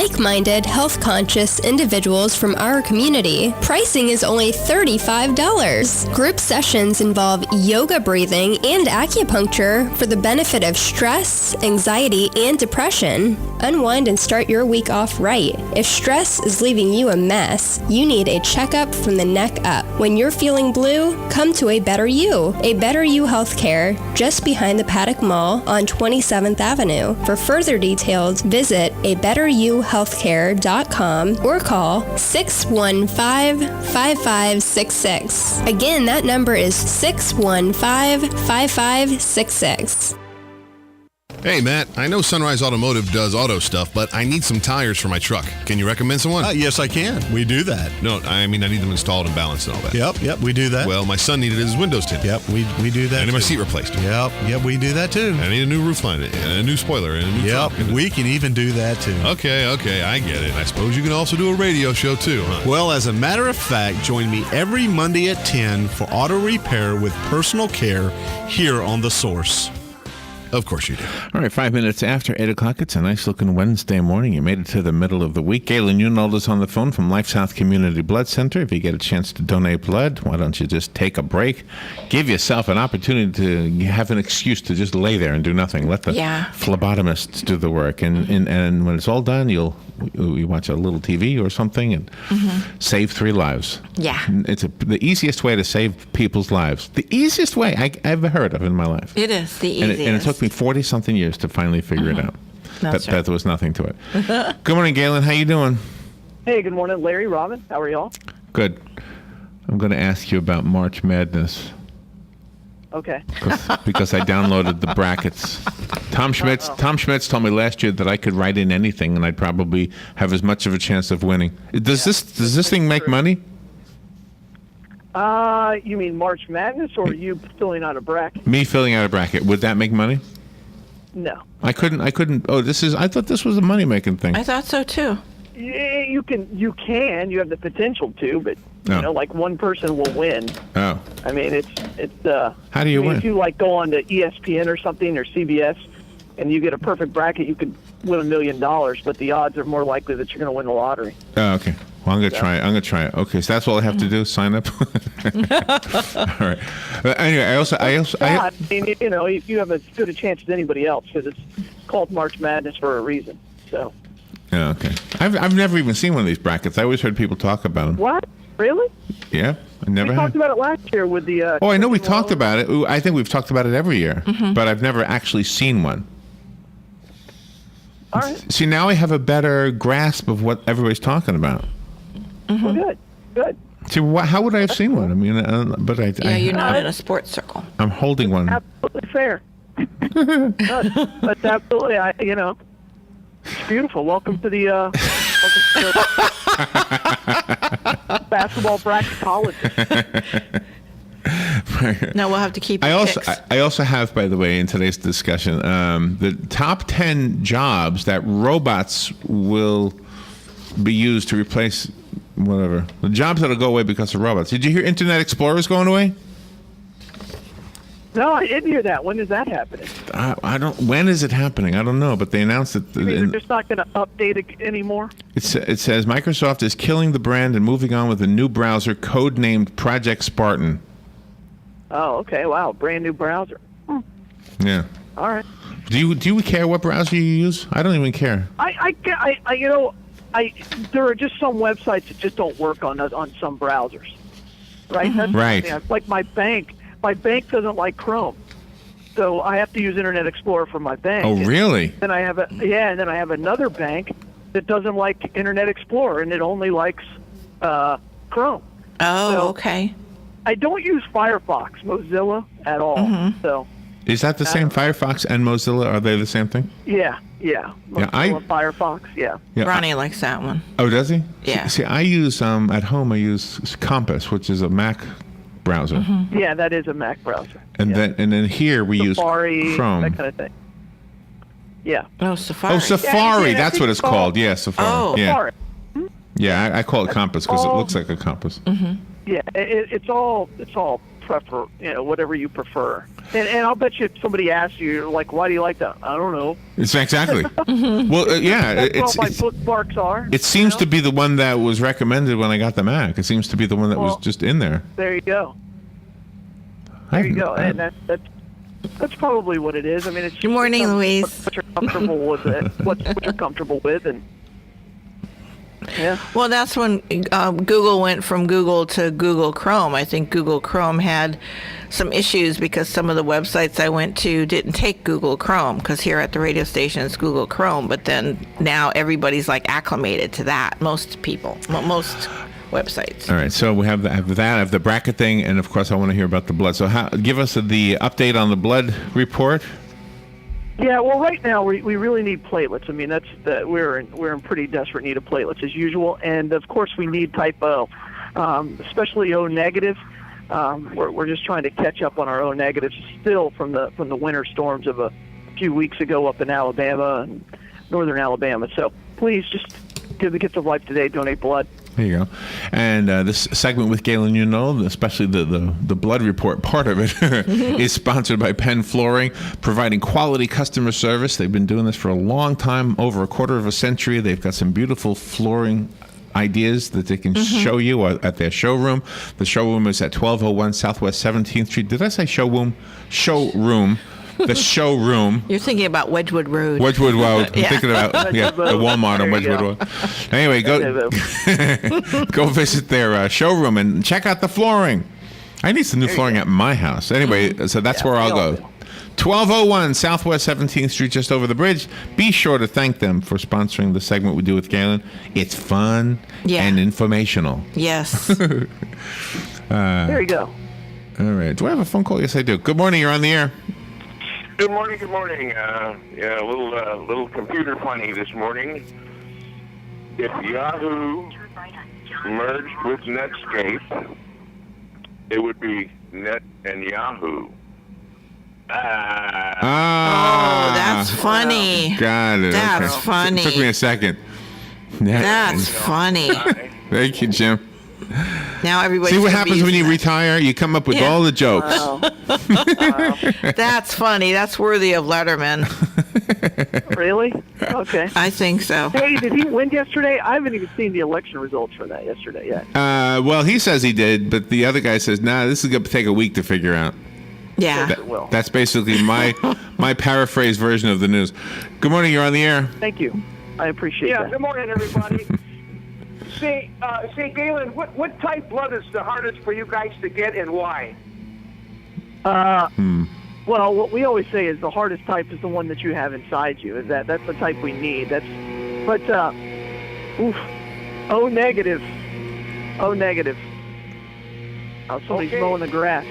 like-minded, health-conscious individuals from our community. Pricing is only $35. Group sessions involve yoga, breathing, and acupuncture for the benefit of stress, anxiety, and depression. Unwind and start your week off right. If stress is leaving you a mess, you need a checkup from the neck up. When you're feeling blue, come to A Better You. A Better You Healthcare, just behind the Paddock Mall on 27th Avenue. For further details, visit abetteryouhealthcare.com or call 615-5566. Again, that number is 615-5566. Hey, Matt, I know Sunrise Automotive does auto stuff, but I need some tires for my truck. Can you recommend someone? Yes, I can. We do that. No, I mean, I need them installed and balanced and all that. Yep, we do that. Well, my son needed his windows tinted. Yep, we do that. I need too. my seat replaced. Yep, we do that too. I need a new roof line, and a new spoiler, and a new Yep, trunk. we can even do that too. Okay, I get it. I suppose you can also do a radio show too, huh? Well, as a matter of fact, join me every Monday at 10 for auto repair with personal care here on The Source. Of course you do. All right, 5 minutes after 8 o'clock. It's a nice-looking Wednesday morning. You made it to the middle of the week. Galen Unold is on the phone from Life South Community Blood Center. If you get a chance to donate blood, why don't you just take a break? Give yourself an opportunity to have an excuse to just lay there and do nothing. Let the phlebotomists do the work. And when it's all done, you watch a little TV or something and save 3 lives. Yeah. It's the easiest way to save people's lives. The easiest way I've ever heard of in my life. It is the easiest. And it took me 40-something years to finally figure it out. That's right. That there was nothing to it. Good morning, Galen. How you doing? Hey, good morning, Larry, Robin. How are y'all? Good. I'm going to ask you about March Madness. Okay. Because I downloaded the brackets. Tom Schmitz told me last year that I could write in anything and I'd probably have as much of a chance of winning. Does this thing make money? You mean March Madness or you filling out a bracket? Me filling out a bracket. Would that make money? No. I couldn't. I thought this was a money-making thing. I thought so too. Yeah, you can. You have the potential to, but like one person will win. Oh. I mean, it's. How do you win? If you go on to ESPN or something or CBS, and you get a perfect bracket, you could win $1 million. But the odds are more likely that you're going to win the lottery. Oh, okay. Well, I'm gonna try it. Okay, so that's all I have to do. Sign up. All right. But anyway, I mean, you have as good a chance as anybody else because it's called March Madness for a reason. So. Yeah. Okay. I've never even seen one of these brackets. I always heard people talk about them. What? Really? Yeah, I never. We talked about it last year with the. I know we talked about it. I think we've talked about it every year, but I've never actually seen one. All right. See, now I have a better grasp of what everybody's talking about. Well, good. See, how would I have seen one? I mean, You're not in a sports circle. I'm holding one. Absolutely fair. But absolutely, it's beautiful. Welcome to the basketball bracketologist. No, we'll have to keep. I also have, by the way, in today's discussion, the top 10 jobs that robots will be used to replace. Whatever. The jobs that'll go away because of robots. Did you hear Internet Explorer is going away? No, I didn't hear that. When is that happening? I don't. When is it happening? I don't know. But they announced that. They're just not going to update it anymore? It says Microsoft is killing the brand and moving on with a new browser codenamed Project Spartan. Oh, okay. Wow. Brand new browser. Yeah. All right. Do you care what browser you use? I don't even care. There are just some websites that just don't work on some browsers, right? That's right. Like my bank doesn't like Chrome, so I have to use Internet Explorer for my bank. Oh, really? And then I have another bank that doesn't like Internet Explorer and it only likes Chrome. Oh, so okay. I don't use Firefox, Mozilla at all. So. Is that the same? Firefox and Mozilla, are they the same thing? Yeah. Mozilla, Firefox, yeah. Ronnie likes that one. Oh, does he? Yeah. See, I use, at home, I use Compass, which is a Mac browser. Yeah, that is a Mac browser. And then here we Safari, use Chrome. that kind of thing. Yeah. Oh, Safari. Oh, Safari, Yeah, that's what it's called. Yeah, Safari. Oh. Yeah. Safari. Yeah, I call it Compass because it looks like a compass. Yeah, it's all whatever you prefer. And I'll bet you if somebody asks you, you're like, why do you like that? I don't know. It's exactly. Well, yeah. That's all my bookmarks are. It seems to be the one that was recommended when I got the Mac. It seems to be the one that was just in there. There you go. There you go. And that's probably what it is. I mean, it's Good morning, Louise. What you're comfortable with it. What you're comfortable with, and yeah. Well, that's when Google went from Google to Google Chrome. I think Google Chrome had some issues because some of the websites I went to didn't take Google Chrome, because here at the radio station it's Google Chrome. But then now everybody's like acclimated to that. Most people, most websites. All right, so we have the bracket thing, and of course I want to hear about the blood. So give us the update on the blood report. Yeah, well, right now we really need platelets. I mean, we're in pretty desperate need of platelets as usual, and of course we need type O, especially O negative. We're just trying to catch up on our O negatives still from the winter storms of a few weeks ago up in Alabama and northern Alabama. So please just give the gift of life today. Donate blood. There you go. And this segment with Galen, especially the blood report part of it, is sponsored by Penn Flooring, providing quality customer service. They've been doing this for a long time, over a quarter of a century. They've got some beautiful flooring ideas that they can show you at their showroom. The showroom is at 1201 Southwest 17th Street. Did I say showroom? Showroom. The showroom. You're thinking about Wedgwood Road. Wedgwood Road. I'm thinking about the Walmart on Wedgwood Road. Anyway, go visit their showroom and check out the flooring. I need some new flooring at my house. Anyway, so that's where I'll go. 1201 Southwest 17th Street, just over the bridge. Be sure to thank them for sponsoring the segment we do with Galen. It's fun and informational. Yes. There you go. All right. Do I have a phone call? Yes, I do. Good morning. You're on the air. Good morning. Good morning. A little computer funny this morning. If Yahoo merged with Netscape, it would be Net and Yahoo. Oh, that's funny. Got it. That's funny. It took me a second. That's funny. Thank you, Jim. Now everybody. See what happens when you retire? You come up with all the jokes. Wow. That's funny. That's worthy of Letterman. Really? Okay. I think so. Hey, did he win yesterday? I haven't even seen the election results for that yesterday yet. Well, he says he did, but the other guy says, nah, this is going to take a week to figure out. Yeah. That's basically my paraphrase version of the news. Good morning. You're on the air. Thank you. I appreciate that. Yeah, good morning, everybody. Say, Galen, what type blood is the hardest for you guys to get, and why? Well, what we always say is the hardest type is the one that you have inside you. That's the type we need. O negative. O negative. Oh, somebody's mowing the grass.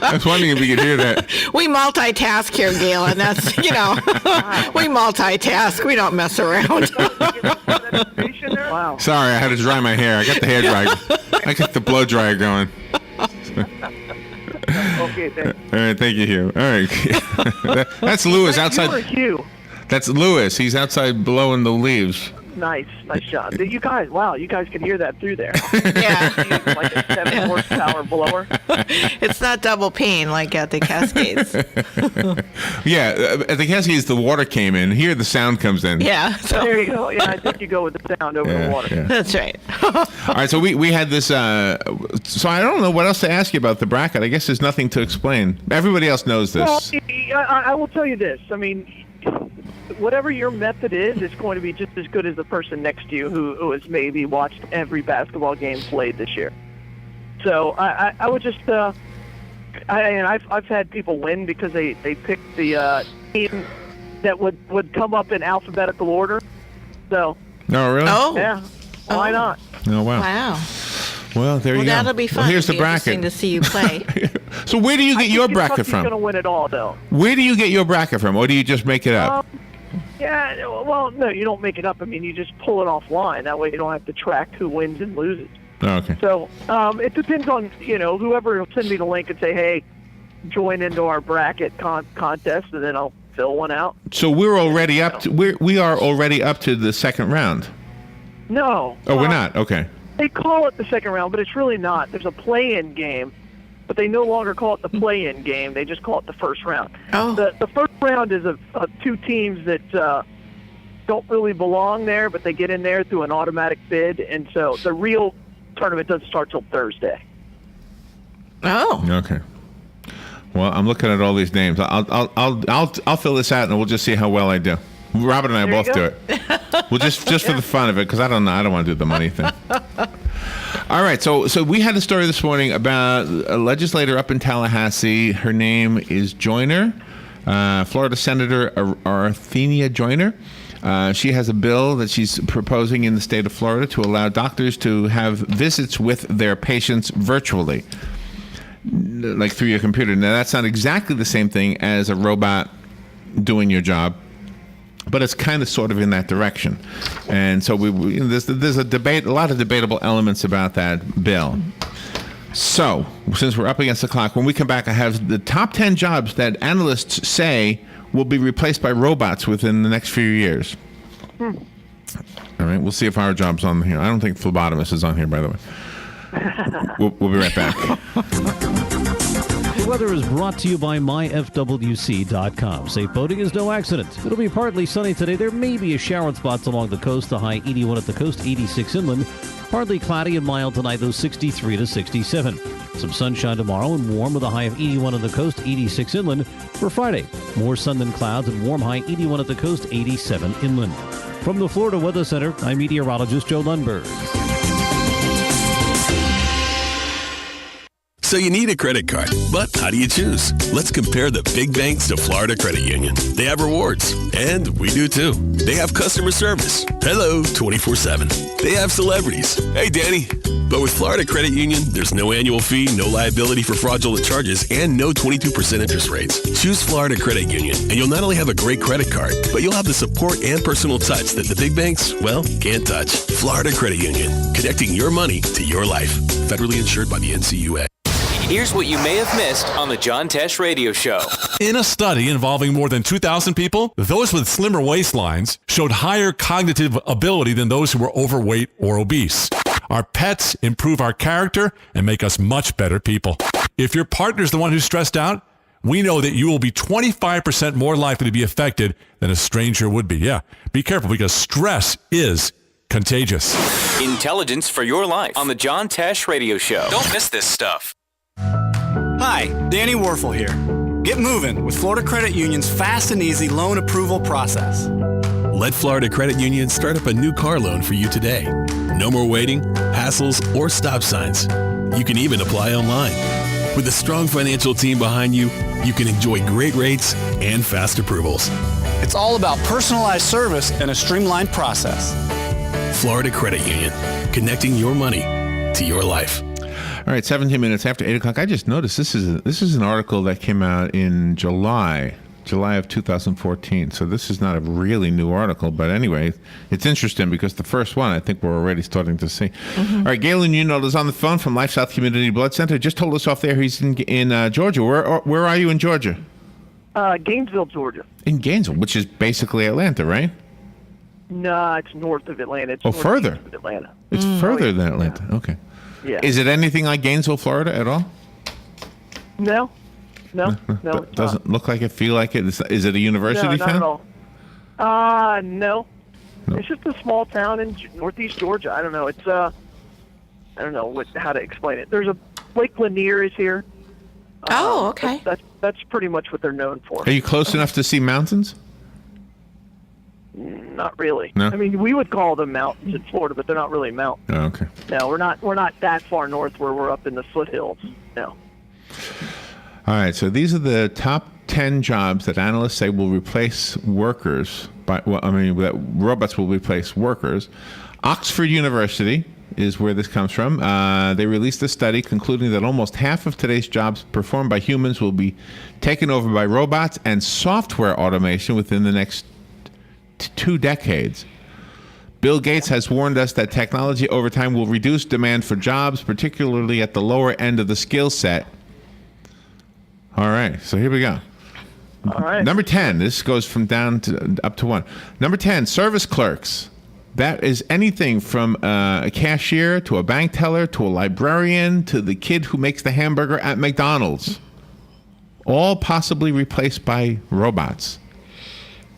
I was wondering if we could hear that. We multitask here, Galen. That's, we multitask. We don't mess around. Wow. Sorry, I had to dry my hair. I got the hair dryer. I got the blow dryer going. Okay, thanks. All right, thank you, Hugh. All right. That's Lewis outside. You or Hugh? That's Lewis. He's outside blowing the leaves. Nice job. You guys can hear that through there. Yeah. Like a 7 horsepower blower. It's not double pane like at the Cascades. Yeah, at the Cascades, the water came in. Here, the sound comes in. Yeah. So. There you go. Yeah, I think you go with the sound over the water. Yeah. That's right. All right, so we had this. So I don't know what else to ask you about the bracket. I guess there's nothing to explain. Everybody else knows this. Well, I will tell you this. I mean, whatever your method is, it's going to be just as good as the person next to you who has maybe watched every basketball game played this year. So I would just, I've had people win because they picked the team that would come up in alphabetical order. So. Oh, really? Oh. Yeah. Why not? Oh, wow. Wow. Well, there you go. That'll be fun. Well, here's the It'll be interesting bracket. to see you play. So where do you get your bracket from? He's going to win it all, though. Where do you get your bracket from, or do you just make it up? Yeah, well, no, you don't make it up. I mean, you just pull it offline. That way you don't have to track who wins and loses. Oh, okay. So it depends on, whoever will send me the link and say, hey, join into our bracket contest, and then I'll fill one out. So we're already up to we are already up to the second round. No. Oh, we're not. Okay. They call it the second round, but it's really not. There's a play-in game, but they no longer call it the play-in game. They just call it the first round. Oh. The first round is of two teams that don't really belong there, but they get in there through an automatic bid, and so the real tournament doesn't start till Thursday. Oh. Okay. Well, I'm looking at all these names. I'll fill this out, and we'll just see how well I do. Robert and I There you both do go. it. Well, just for the fun of it, because I don't know. I don't want to do the money thing. All right. So we had a story this morning about a legislator up in Tallahassee. Her name is Joyner, Florida Senator Arthenia Joyner. She has a bill that she's proposing in the state of Florida to allow doctors to have visits with their patients virtually, like through your computer. Now, that's not exactly the same thing as a robot doing your job, but it's kind of sort of in that direction. And so there's a debate, a lot of debatable elements about that bill. So, since we're up against the clock, when we come back, I have the top 10 jobs that analysts say will be replaced by robots within the next few years. All right, we'll see if our job's on here. I don't think phlebotomist is on here, by the way. We'll be right back. The weather is brought to you by myfwc.com. Safe boating is no accident. It'll be partly sunny today. There may be a shower in spots along the coast. The high 81 at the coast, 86 inland. Partly cloudy and mild tonight, though 63 to 67. Some sunshine tomorrow and warm with a high of 81 on the coast, 86 inland. For Friday, more sun than clouds and warm, high 81 at the coast, 87 inland. From the Florida Weather Center, I'm meteorologist Joe Lundberg. So you need a credit card, but how do you choose? Let's compare the big banks to Florida Credit Union. They have rewards, and we do too. They have customer service. Hello, 24/7. They have celebrities. Hey, Danny. But with Florida Credit Union, there's no annual fee, no liability for fraudulent charges, and no 22% interest rates. Choose Florida Credit Union, and you'll not only have a great credit card, but you'll have the support and personal touch that the big banks, well, can't touch. Florida Credit Union, connecting your money to your life. Federally insured by the NCUA. Here's what you may have missed on the John Tesh Radio Show. In a study involving more than 2,000 people, those with slimmer waistlines showed higher cognitive ability than those who were overweight or obese. Our pets improve our character and make us much better people. If your partner's the one who's stressed out, we know that you will be 25% more likely to be affected than a stranger would be. Yeah, be careful because stress is contagious. Intelligence for your life on the John Tesh Radio Show. Don't miss this stuff. Hi, Danny Warfel here. Get moving with Florida Credit Union's fast and easy loan approval process. Let Florida Credit Union start up a new car loan for you today. No more waiting, hassles, or stop signs. You can even apply online. With a strong financial team behind you, you can enjoy great rates and fast approvals. It's all about personalized service and a streamlined process. Florida Credit Union, connecting your money to your life. All right, 17 minutes after 8 o'clock. I just noticed this is an article that came out in July of 2014. So this is not a really new article, but anyway, it's interesting because the first one I think we're already starting to see. Mm-hmm. All right, Galen Unold is on the phone from Life South Community Blood Center. Just told us off there he's in Georgia. Where are you in Georgia? Gainesville, Georgia. In Gainesville, which is basically Atlanta, right? No, it's north of Atlanta. It's further. Of Atlanta. It's further than Atlanta. Yeah. Okay. Yeah. Is it anything like Gainesville, Florida at all? No. Doesn't look like it, feel like it. Is it a university town? No, not at all. No. It's just a small town in northeast Georgia. I don't know. It's I don't know how to explain it. There's a Lake Lanier is here. Oh, okay. That's pretty much what they're known for. Are you close enough to see mountains? Not really. No? I mean, we would call them mountains in Florida, but they're not really mountains. Oh, okay. No, we're not that far north where we're up in the foothills. No. All right, so these are the top 10 jobs that analysts say will replace workers. That robots will replace workers. Oxford University is where this comes from. They released a study concluding that almost half of today's jobs performed by humans will be taken over by robots and software automation within the next 2 decades. Bill Gates has warned us that technology over time will reduce demand for jobs, particularly at the lower end of the skill set. All right, so here we go. All right. Number 10, this goes from down to up to 1. Number 10, service clerks. That is anything from a cashier to a bank teller to a librarian to the kid who makes the hamburger at McDonald's. All possibly replaced by robots.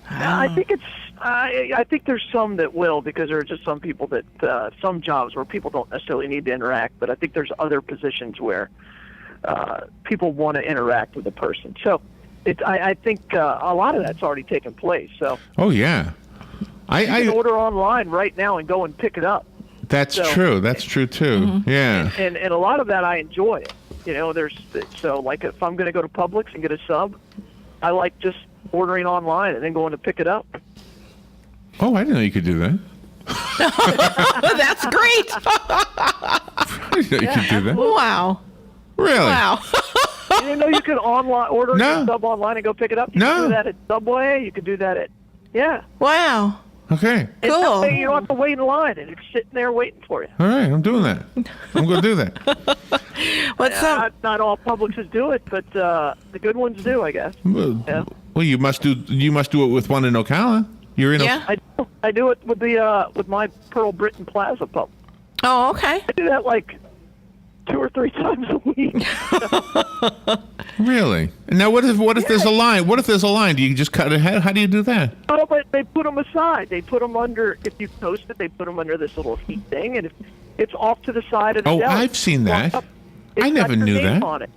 I think I think there's some that will, because there are just some people that some jobs where people don't necessarily need to interact. But I think there's other positions where people want to interact with the person. So I think a lot of that's already taken place. So. Oh yeah. You can order online right now and go and pick it up. That's true. That's true too. Mm-hmm. Yeah. And a lot of that I enjoy. Like if I'm going to go to Publix and get a sub, I like just ordering online and then going to pick it up. Oh, I didn't know you could do that. That's great. I didn't know you could do that. Wow. Really? Wow. You didn't know you could order your sub online and go pick it up? You can do that at Subway. You can do that at Wow. Okay. Cool. And you don't have to wait in line, and it's sitting there waiting for you. All right, I'm doing that. I'm going to do that. What's up? Not all Publixes do it, but the good ones do, I guess. Well, you must do it with one in Ocala. You're in. I do it with my Pearl Britain Plaza pub. Oh, okay. I do that like 2 or 3 times a week. Really? Now, what if there's a line? What if there's a line? Do you just cut ahead? How do you do that? Oh, but they put them aside. They put them under. If you toast it, they put them under this little heat thing, and if it's off to the side of the. Oh, deli. I've seen that. I never got your knew name that. On it.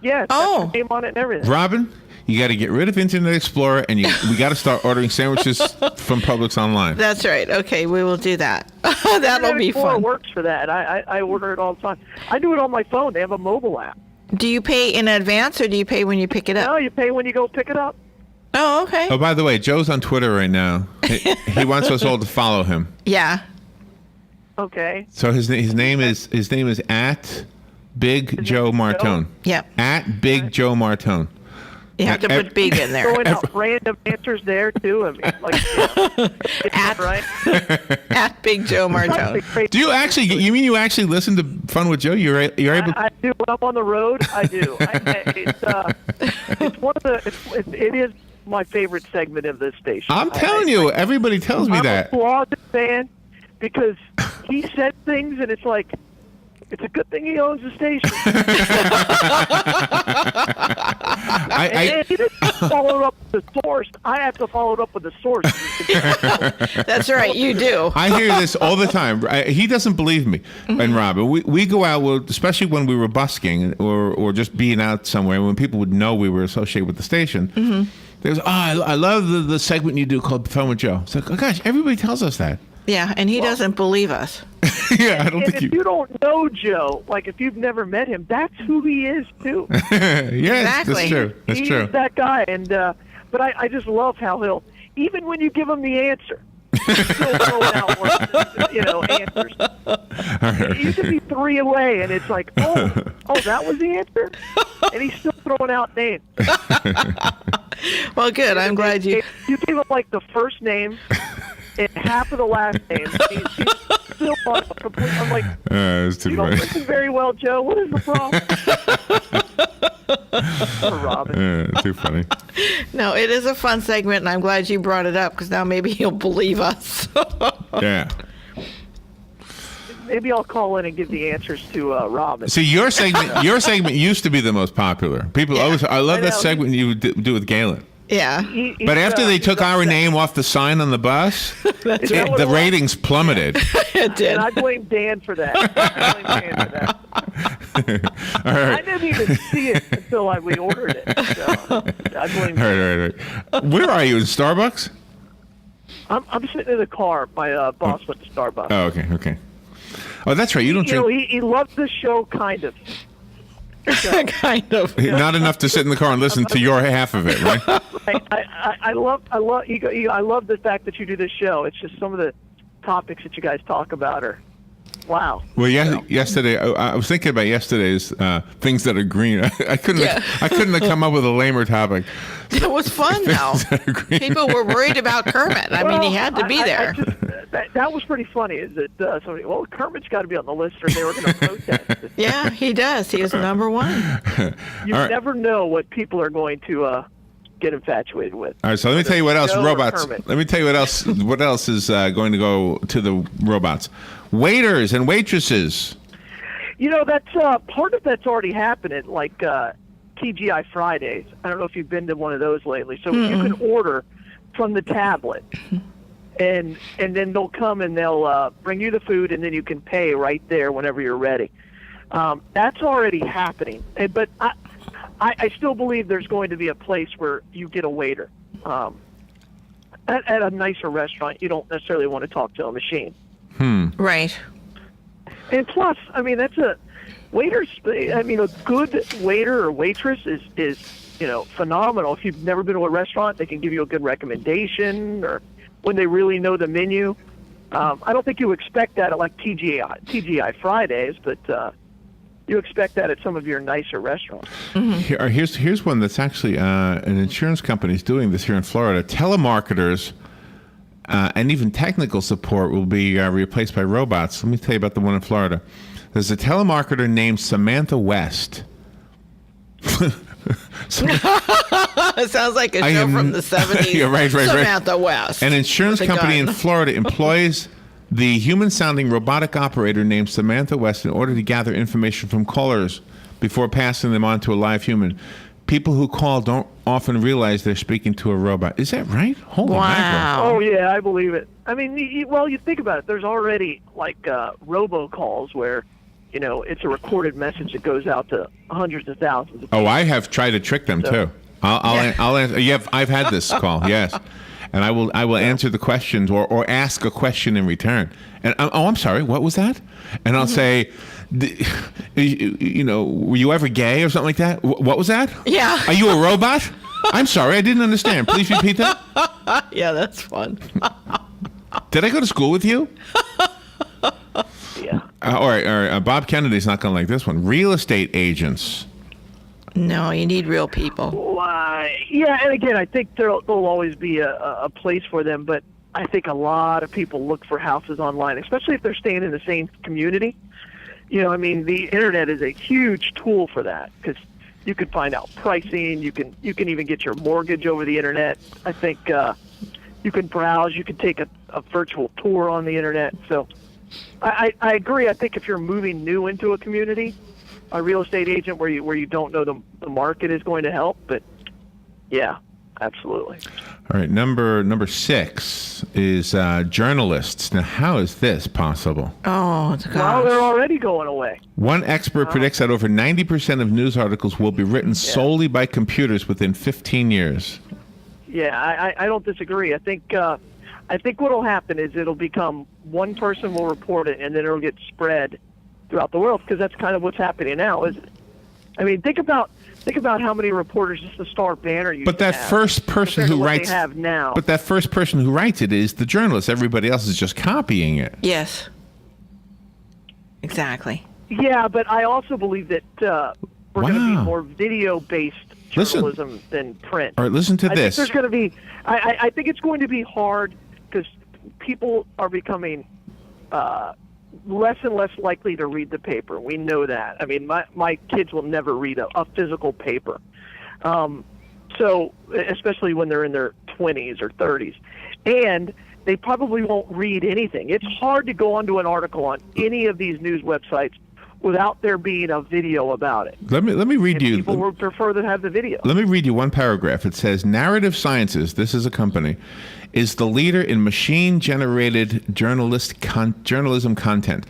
Yeah, it's got your name on it and everything. Robin, you got to get rid of Internet Explorer, and we got to start ordering sandwiches from Publix online. That's right. Okay, we will do that. That'll be Explorer fun. Works for that. I order it all the time. I do it on my phone. They have a mobile app. Do you pay in advance or do you pay when you pick it up? No, you pay when you go pick it up. Oh, okay. Oh, by the way, Joe's on Twitter right now. He wants us all to follow him. Yeah. Okay. So his name is at Big Joe Martone. Yep. At Big Joe Martone. You have to put big in there. Throwing out random answers there too. I mean, at Big Joe Martone. Do you actually? You mean you actually listen to Fun with Joe? You're able. I do when I'm on the road. I do. It's one of the. It is my favorite segment of this station. I'm telling you, everybody tells me that. I'm a closet fan because he said things, and it's like. It's a good thing he owns the station. And he doesn't follow it up with the source. I have to follow it up with the source. That's right, you do. I hear this all the time. He doesn't believe me. And Robin, we go out, especially when we were busking or just being out somewhere, when people would know we were associated with the station. There's, I love the segment you do called Fun with Joe. It's like, oh gosh, everybody tells us that. Yeah, and he doesn't believe us. Yeah, I don't think if you don't know Joe, like if you've never met him, that's who he is too. Yes, exactly. That's true. That's he true. is that guy, and but I just love how he'll, even when you give him the answer, he'll throw out answers. You could be 3 away, and it's like, oh, that was the answer, and he's still throwing out names. Well, good. I'm glad you gave him like the first name and half of the last name. He's still on complete. I'm like, that's too you don't funny. listen very well, Joe. What is the problem? Robin. Too funny. No, it is a fun segment, and I'm glad you brought it up because now maybe he'll believe us. Yeah. Maybe I'll call in and give the answers to Robin. See, your segment used to be the most popular. People always. I love that segment you do with Galen. Yeah. But after they took our name off the sign on the bus, the ratings plummeted. It did. And I blame Dan for that. All right. I didn't even see it until we ordered it. So I blame Dan. All right. Where are you, in Starbucks? I'm sitting in the car. My boss went to Starbucks. Oh, okay. Oh, that's right. You don't drink. He loves the show, kind of. So. Kind of. Not enough to sit in the car and listen to your half of it, right? I love the fact that you do this show. It's just some of the topics that you guys talk about are, wow. Well, yesterday I was thinking about yesterday's things that are green. I couldn't have come up with a lamer topic. It was fun though. People were worried about Kermit. I mean, he had to be there. That was pretty funny. Is that somebody? Well, Kermit's got to be on the list, or they were going to protest. Yeah, he does. He is number one. You never know what people are going to get infatuated with. All right, so let me tell you what else. Joe or Robots. Kermit. Let me tell you what else. What else is going to go to the robots? Waiters and waitresses. You know, that's part of that's already happening, like TGI Fridays. I don't know if you've been to one of those lately. So you can order from the tablet, and then they'll come and they'll bring you the food, and then you can pay right there whenever you're ready. That's already happening. But I still believe there's going to be a place where you get a waiter. At a nicer restaurant, you don't necessarily want to talk to a machine. Right. And plus, I mean, a good waiter or waitress is phenomenal. If you've never been to a restaurant, they can give you a good recommendation, or when they really know the menu. I don't think you expect that at like TGI Fridays, but you expect that at some of your nicer restaurants. Here's one that's actually an insurance company is doing this here in Florida. Telemarketers and even technical support will be replaced by robots. Let me tell you about the one in Florida. There's a telemarketer named Samantha West. It sounds like a show from the 70s. Yeah, right. Samantha West. An insurance company in Florida employs the human-sounding robotic operator named Samantha West in order to gather information from callers before passing them on to a live human. People who call don't often realize they're speaking to a robot. Is that right? Holy mackerel. Oh, yeah, I believe it. I mean, you think about it. There's already, like, robocalls where, it's a recorded message that goes out to hundreds of thousands of people. Oh, I have tried to trick them, too. I'll answer. I've had this call, yes. And I will answer the questions or ask a question in return. And I'm sorry, what was that? And I'll say, were you ever gay or something like that? What was that? Yeah. Are you a robot? I'm sorry, I didn't understand. Please repeat that. Yeah, that's fun. Did I go to school with you? Yeah. All right. Bob Kennedy's not going to like this one. Real estate agents. No, you need real people. Yeah, and again, I think there'll always be a place for them, but I think a lot of people look for houses online, especially if they're staying in the same community. The internet is a huge tool for that because you can find out pricing. You can even get your mortgage over the internet. I think you can browse. You can take a virtual tour on the internet. So I agree. I think if you're moving new into a community, a real estate agent where you don't know the market is going to help. But yeah, absolutely. All right, number 6 is journalists. Now, how is this possible? Oh, gosh. Well, they're already going away. One expert predicts that over 90% of news articles will be written solely by computers within 15 years. Yeah, I don't disagree. I think what will happen is it'll become one person will report it, and then it'll get spread throughout the world, because that's kind of what's happening now, isn't it? I mean, think about how many reporters just the Star Banner used But that to have first person who writes they have now. But that first person who writes it is the journalist. Everybody else is just copying it. Yes. Exactly. Yeah, but I also believe that we're going to be more video-based journalism than print. All right, listen to this. I think there's going to be. I think it's going to be hard because people are becoming less and less likely to read the paper. We know that. I mean, my kids will never read a physical paper. So, especially when they're in their 20s or 30s. And they probably won't read anything. It's hard to go onto an article on any of these news websites without there being a video about it. Let me read you. People would prefer to have the video. Let me read you one paragraph. It says, Narrative Sciences, this is a company, is the leader in machine-generated journalism content.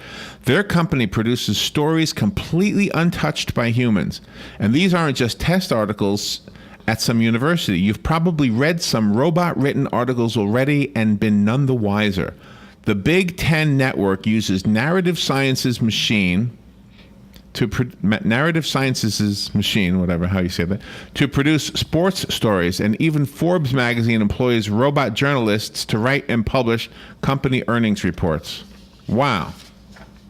Their company produces stories completely untouched by humans. And these aren't just test articles at some university. You've probably read some robot-written articles already and been none the wiser. The Big Ten Network uses Narrative Sciences machine, whatever, how you say that, to produce sports stories, and even Forbes magazine employs robot journalists to write and publish company earnings reports. Wow.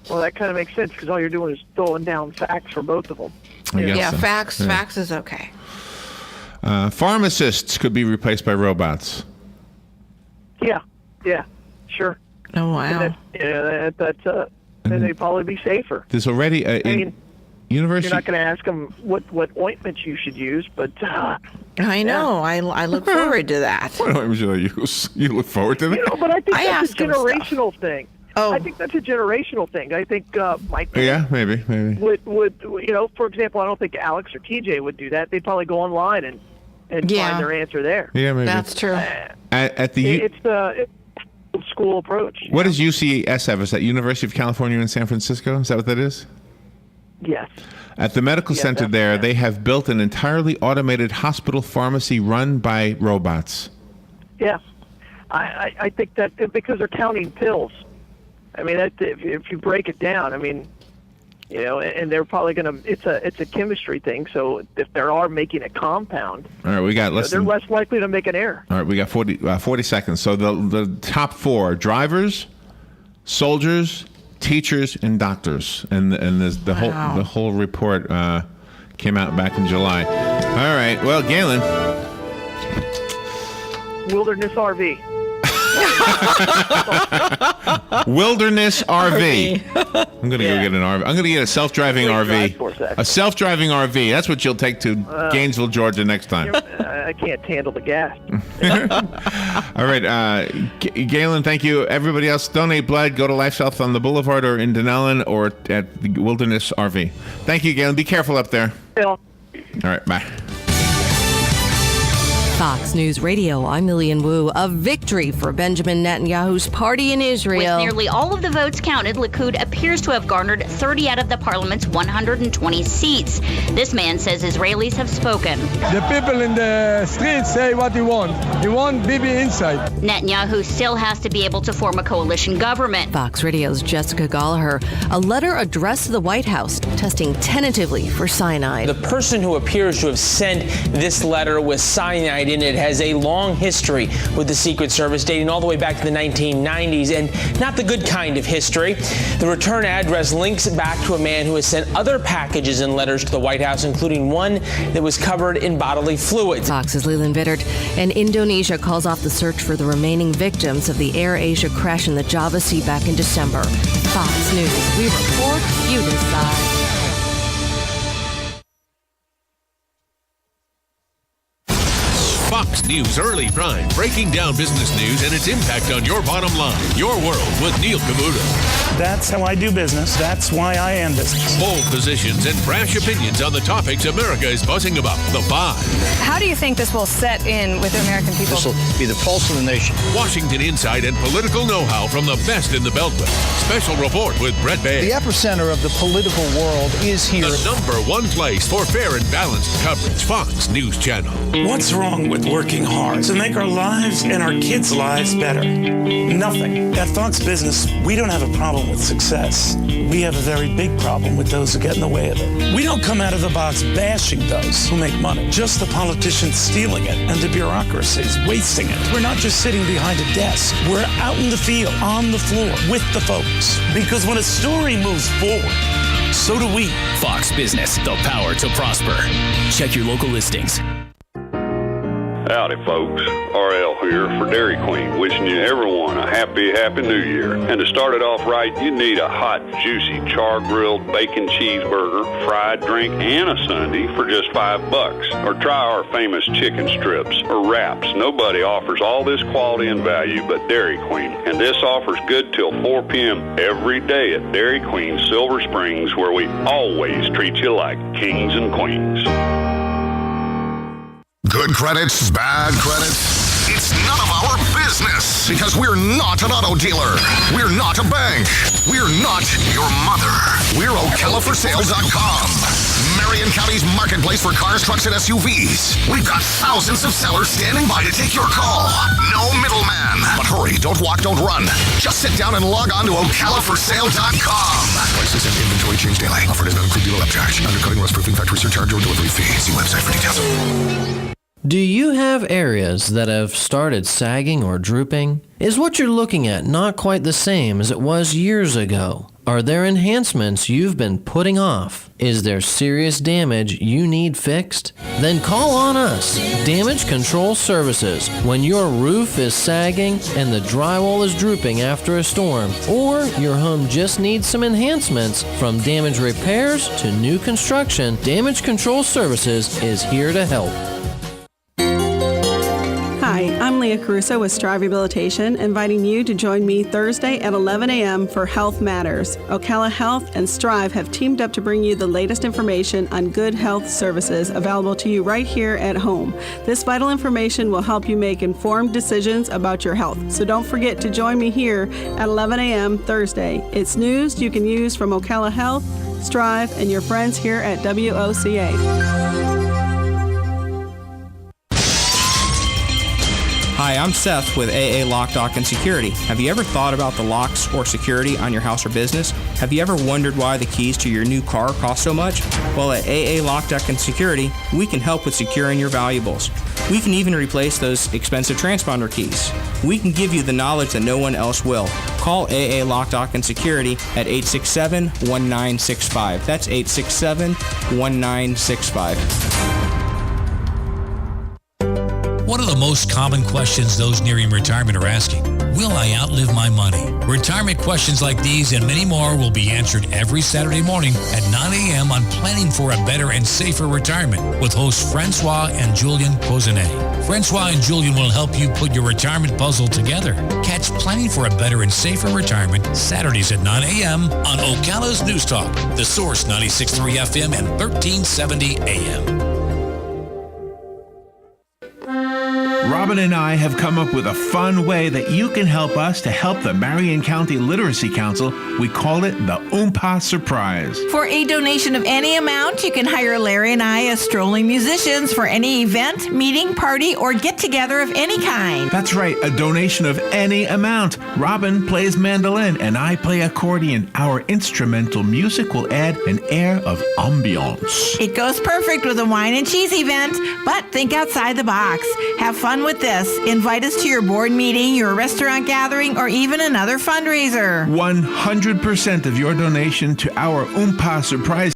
Well, that kind of makes sense because all you're doing is throwing down facts for both of them. Yeah, so. Facts is okay. Pharmacists could be replaced by robots. Yeah, sure. Oh, wow. And they'd probably be safer. There's already university. You're not going to ask them what ointments you should use, but I know. I look forward to that. You look forward to that? But I think that's a generational thing. Oh. I think that's a generational thing. I think my kids Yeah, maybe. would for example, I don't think Alex or TJ would do that. They'd probably go online and find their answer there. Yeah, maybe. That's true. It's the old school approach. What does UCS have? Is that University of California in San Francisco? Is that what that is? Yes. At the medical center there, they have built an entirely automated hospital pharmacy run by robots. Yeah. I think that because they're counting pills. I mean, if you break it down, I mean, and they're probably going to. It's a chemistry thing. So if they are making a compound, all right, we got they're less likely to make an error. All right, we got 40 seconds. So the top four: drivers, soldiers, teachers, and doctors. And the whole report came out back in July. All right, well, Galen. Wilderness RV. Wilderness RV. I'm gonna go get an RV. I'm gonna get a self-driving RV. A self-driving RV. That's what you'll take to Gainesville, Georgia next time. I can't handle the gas. All right, Galen. Thank you. Everybody else, donate blood. Go to Life South on the Boulevard or in Denellen or at the Wilderness RV. Thank you, Galen. Be careful up there. Yeah. All right, bye. Fox News Radio, I'm Lillian Wu. A victory for Benjamin Netanyahu's party in Israel. With nearly all of the votes counted, Likud appears to have garnered 30 out of the parliament's 120 seats. This man says Israelis have spoken. The people in the streets say what you want. You want Bibi inside. Netanyahu still has to be able to form a coalition government. Fox Radio's Jessica Gallagher. A letter addressed to the White House, testing tentatively for cyanide. The person who appears to have sent this letter with cyanide in it has a long history with the Secret Service dating all the way back to the 1990s, and not the good kind of history. The return address links back to a man who has sent other packages and letters to the White House, including one that was covered in bodily fluids. Fox's Leland Bittert. And Indonesia calls off the search for the remaining victims of the Air Asia crash in the Java Sea back in December. Fox News. We report, you decide. Fox News Early Prime, breaking down business news and its impact on your bottom line. Your World with Neil Cavuto. That's how I do business. That's why I am business. Bold positions and brash opinions on the topics America is buzzing about. The Five. How do you think this will set in with the American people? This will be the pulse of the nation. Washington insight and political know-how from the best in the Beltway. Special report with Brett Baer. The epicenter of the political world is here. The number one place for fair and balanced coverage. Fox News Channel. What's wrong with working hard to make our lives and our kids' lives better? Nothing. At Fox Business, we don't have a problem with success. We have a very big problem with those who get in the way of it. We don't come out of the box bashing those who make money, just the politicians stealing it and the bureaucracies wasting it. We're not just sitting behind a desk. We're out in the field, on the floor, with the folks. Because when a story moves forward, so do we. Fox Business, the power to prosper. Check your local listings. Howdy, folks. RL here for Dairy Queen, wishing you everyone a happy New Year. And to start it off right, you need a hot, juicy, char-grilled bacon cheeseburger, fried drink, and a sundae for just $5. Or try our famous chicken strips or wraps. Nobody offers all this quality and value but Dairy Queen. And this offer's good till 4 p.m. every day at Dairy Queen Silver Springs, where we always treat you like kings and queens. Good credits, bad credits. It's none of our business because we're not an auto dealer. We're not a bank. We're not your mother. We're OcalaForSale.com. Marion County's marketplace for cars, trucks, and SUVs. We've got thousands of sellers standing by to take your call. No middleman. But hurry, don't walk, don't run. Just sit down and log on to OcalaForSale.com. Prices and inventory change daily. Offer does not include dealer upcharge. Undercutting, rust-proofing, factory surcharge, or delivery fee. See website for details. Do you have areas that have started sagging or drooping? Is what you're looking at not quite the same as it was years ago? Are there enhancements you've been putting off? Is there serious damage you need fixed? Then call on us, Damage Control Services. When your roof is sagging and the drywall is drooping after a storm, or your home just needs some enhancements, from damage repairs to new construction, Damage Control Services is here to help. Leah Caruso with Strive Rehabilitation, inviting you to join me Thursday at 11 a.m. for Health Matters. Ocala Health and Strive have teamed up to bring you the latest information on good health services available to you right here at home. This vital information will help you make informed decisions about your health. So don't forget to join me here at 11 a.m. Thursday. It's news you can use from Ocala Health, Strive, and your friends here at WOCA. Hi, I'm Seth with AA Lock, Dock, and Security. Have you ever thought about the locks or security on your house or business? Have you ever wondered why the keys to your new car cost so much? Well, at AA Lock, Dock, and Security, we can help with securing your valuables. We can even replace those expensive transponder keys. We can give you the knowledge that no one else will. Call AA Lock, Dock, and Security at 867-1965. That's 867-1965. One of the most common questions those nearing retirement are asking, will I outlive my money? Retirement questions like these and many more will be answered every Saturday morning at 9 a.m. on Planning for a Better and Safer Retirement with hosts Francois and Julian Pozenet. Francois and Julian will help you put your retirement puzzle together. Catch Planning for a Better and Safer Retirement Saturdays at 9 a.m. on Ocala's News Talk, The Source 96.3 FM and 1370 AM. Robin and I have come up with a fun way that you can help us to help the Marion County Literacy Council. We call it the UMPA Surprise. For a donation of any amount, you can hire Larry and I as strolling musicians for any event, meeting, party, or get-together of any kind. That's right, a donation of any amount. Robin plays mandolin and I play accordion. Our instrumental music will add an air of ambiance. It goes perfect with a wine and cheese event, but think outside the box. Have fun with this. Invite us to your board meeting, your restaurant gathering, or even another fundraiser. 100% of your donation to our UMPA Surprise